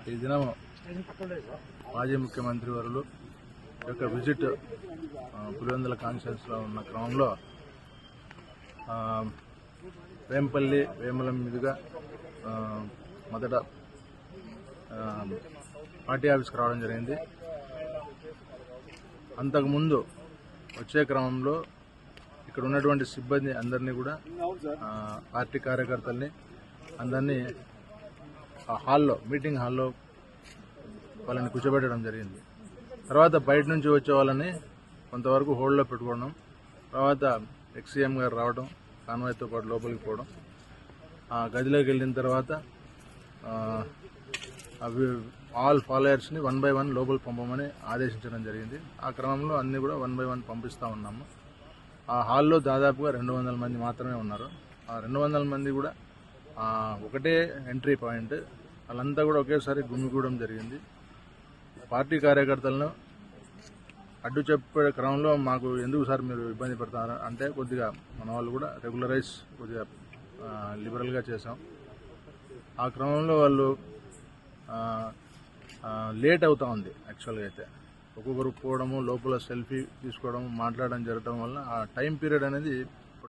ఈ దినం మాజీ ముఖ్యమంత్రి వర్యులు యొక్క విజిట్ పులివెందుల కాన్స్టిట్యున్సీలో ఉన్న క్రమంలో వేంపల్లి వేములం మీదుగా మొదట పార్టీ ఆఫీస్కి రావడం జరిగింది. అంతకుముందు వచ్చే క్రమంలో ఇక్కడ ఉన్నటువంటి సిబ్బంది అందరినీ కూడా పార్టీ కార్యకర్తల్ని అందరినీ హాల్లో మీటింగ్ హాల్లో వాళ్ళని కూర్చోబెట్టడం జరిగింది. తర్వాత బయట నుంచి వచ్చే వాళ్ళని కొంతవరకు హోల్డ్లో పెట్టుకోవడం, తర్వాత ఎక్స్సీఎం గారు రావడం, కాన్వాయ్తో పాటు లోపలికి పోవడం, ఆ గదిలోకి వెళ్ళిన తర్వాత అవి ఆల్ ఫాలోయర్స్ని 1 by 1 లోపలికి పంపమని ఆదేశించడం జరిగింది. ఆ క్రమంలో అన్నీ కూడా 1 by 1 పంపిస్తూ ఉన్నాము. ఆ హాల్లో దాదాపుగా 200 మంది మాత్రమే ఉన్నారు. ఆ 200 మంది కూడా ఒకటే ఎంట్రీ పాయింట్, వాళ్ళంతా కూడా ఒకేసారి గుమిగూడడం జరిగింది. పార్టీ కార్యకర్తలను అడ్డు చెప్పే క్రమంలో మాకు ఎందుకు సార్ మీరు ఇబ్బంది పడతారు అంటే కొద్దిగా మన వాళ్ళు కూడా రెగ్యులరైజ్ కొద్దిగా లిబరల్గా చేసాం. ఆ క్రమంలో వాళ్ళు లేట్ అవుతూ ఉంది. యాక్చువల్గా అయితే ఒక్కొక్కరు పోవడము, లోపల సెల్ఫీ తీసుకోవడం, మాట్లాడడం జరగడం వల్ల ఆ టైం పీరియడ్ అనేది